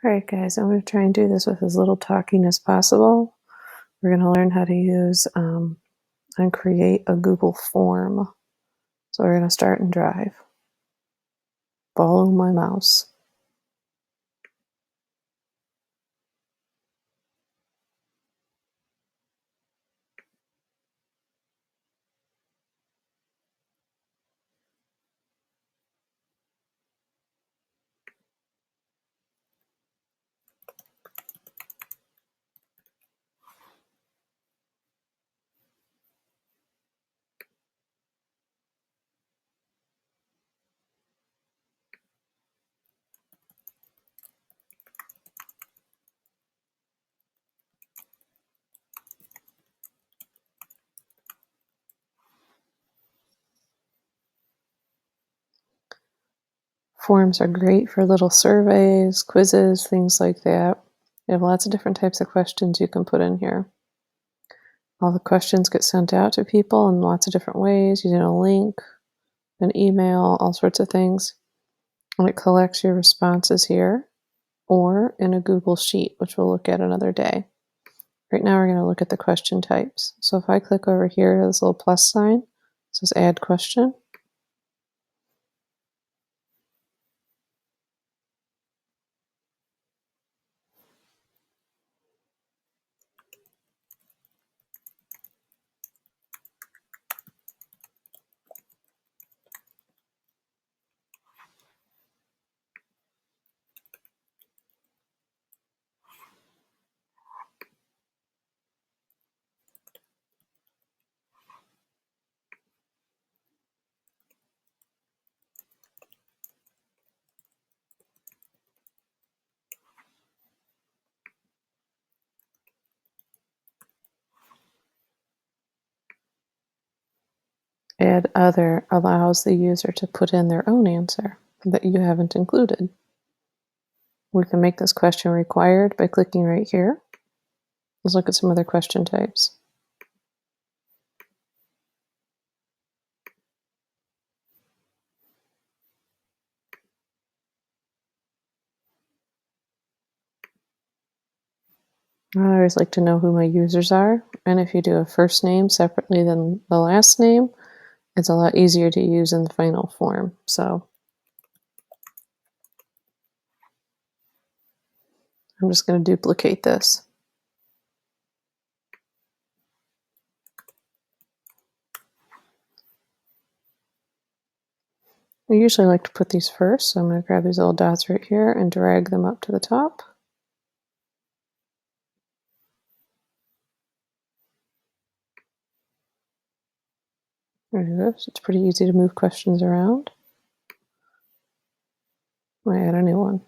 All right, guys, I'm going to try and do this with as little talking as possible. We're going to learn how to use and create a Google form. So we're going to start in Drive. Follow my mouse. Forms are great for little surveys, quizzes, things like that. You have lots of different types of questions you can put in here. All the questions get sent out to people in lots of different ways, using a link, an email, all sorts of things. And it collects your responses here or in a Google Sheet, which we'll look at another day. Right now we're going to look at the question types. So if I click over here to this little plus sign, it says add question. Add other allows the user to put in their own answer that you haven't included. We can make this question required by clicking right here. Let's look at some other question types. I always like to know who my users are, and if you do a first name separately than the last name, it's a lot easier to use in the final form. So I'm just going to duplicate this. I usually like to put these first, so I'm going to grab these little dots right here and drag them up to the top. There it goes. It's pretty easy to move questions around. I add a new one.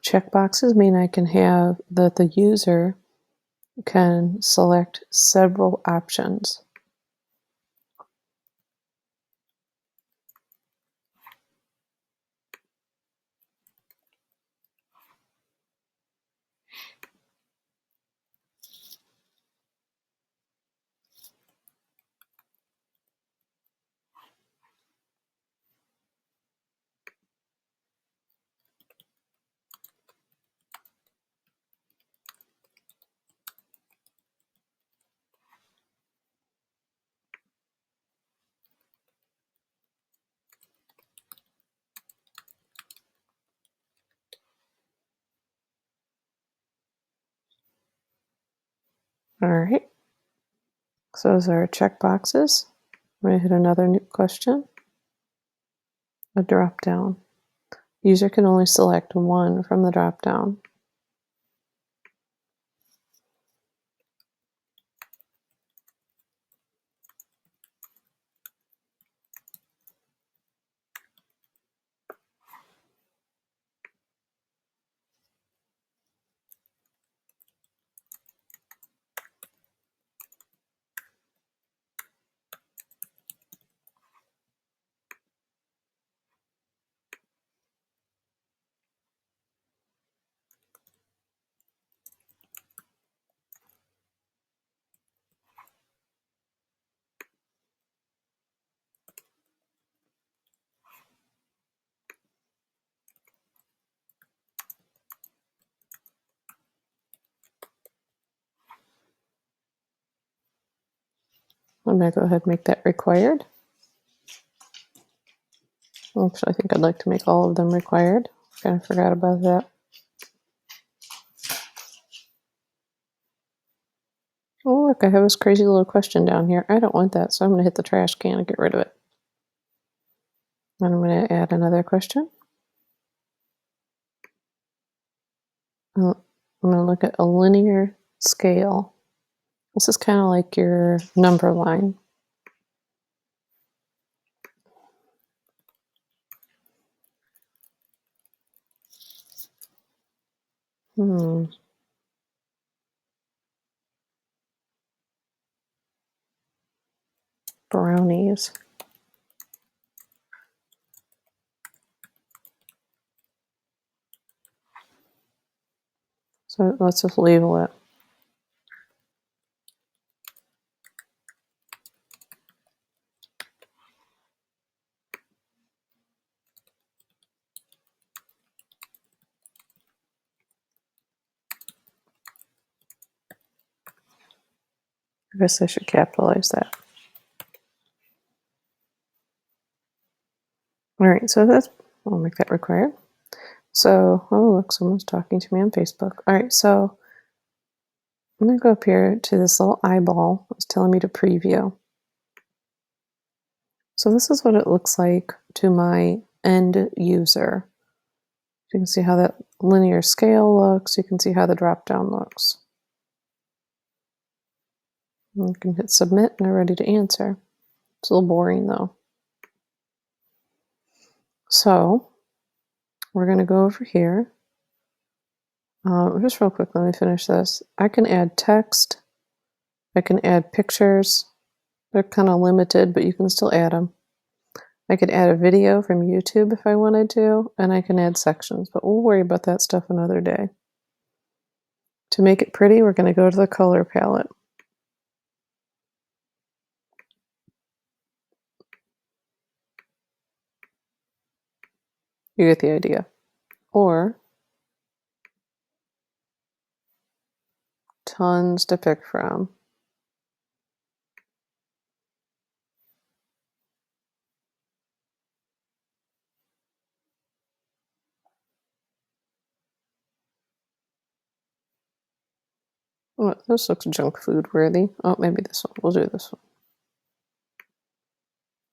Checkboxes mean I can have that the user can select several options. All right. So those are checkboxes. I'm going to hit another new question. A drop down. User can only select one from the drop down. I'm going to go ahead and make that required. Oops, I think I'd like to make all of them required. Kind of forgot about that. Oh, look, I have this crazy little question down here. I don't want that, so I'm going to hit the trash can and get rid of it. And I'm going to add another question. I'm going to look at a linear scale. This is kind of like your number line. Brownies. So let's just label it. I guess I should capitalize that. All right, so I'll make that required. So, oh look, someone's talking to me on Facebook. All right, so I'm going to go up here to this little eyeball. It's telling me to preview. So this is what it looks like to my end user. You can see how that linear scale looks. You can see how the drop down looks. You can hit submit and they're ready to answer. It's a little boring though. So we're going to go over here. Just real quick, let me finish this. I can add text. I can add pictures. They're kind of limited, but you can still add them. I could add a video from YouTube if I wanted to, and I can add sections, but we'll worry about that stuff another day. To make it pretty, we're going to go to the color palette. You get the idea. Or tons to pick from. Oh, this looks junk food worthy. Oh, maybe this one. We'll do this one.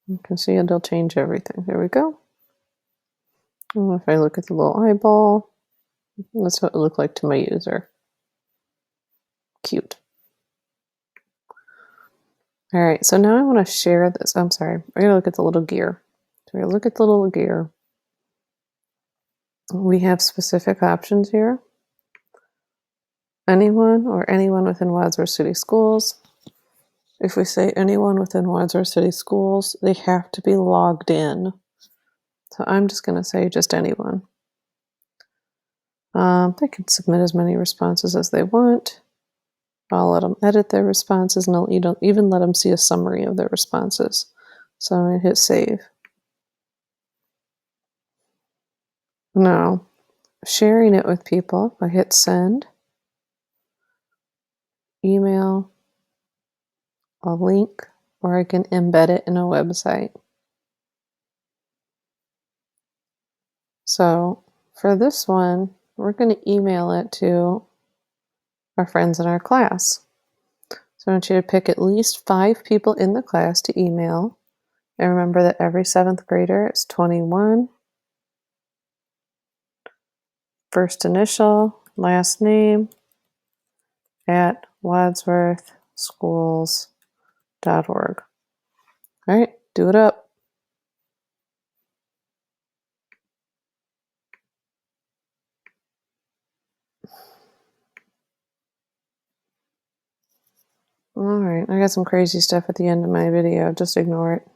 You can see it'll change everything. There we go. And if I look at the little eyeball, that's what it looked like to my user. Cute. All right, so now I want to share this. I'm sorry. We're going to look at the little gear. So we're going to look at the little gear. We have specific options here. Anyone or anyone within Wadsworth City Schools. If we say anyone within Wadsworth City Schools, they have to be logged in. So I'm just going to say just anyone. They can submit as many responses as they want. I'll let them edit their responses, and I'll even let them see a summary of their responses. So I'm going to hit save. Now, sharing it with people, I hit send, email, a link, or I can embed it in a website. So for this one, we're going to email it to our friends in our class. So I want you to pick at least 5 people in the class to email. And remember that every 7th grader is 21. First initial, last name, at wadsworthschools.org. All right, do it up. All right, I got some crazy stuff at the end of my video. Just ignore it.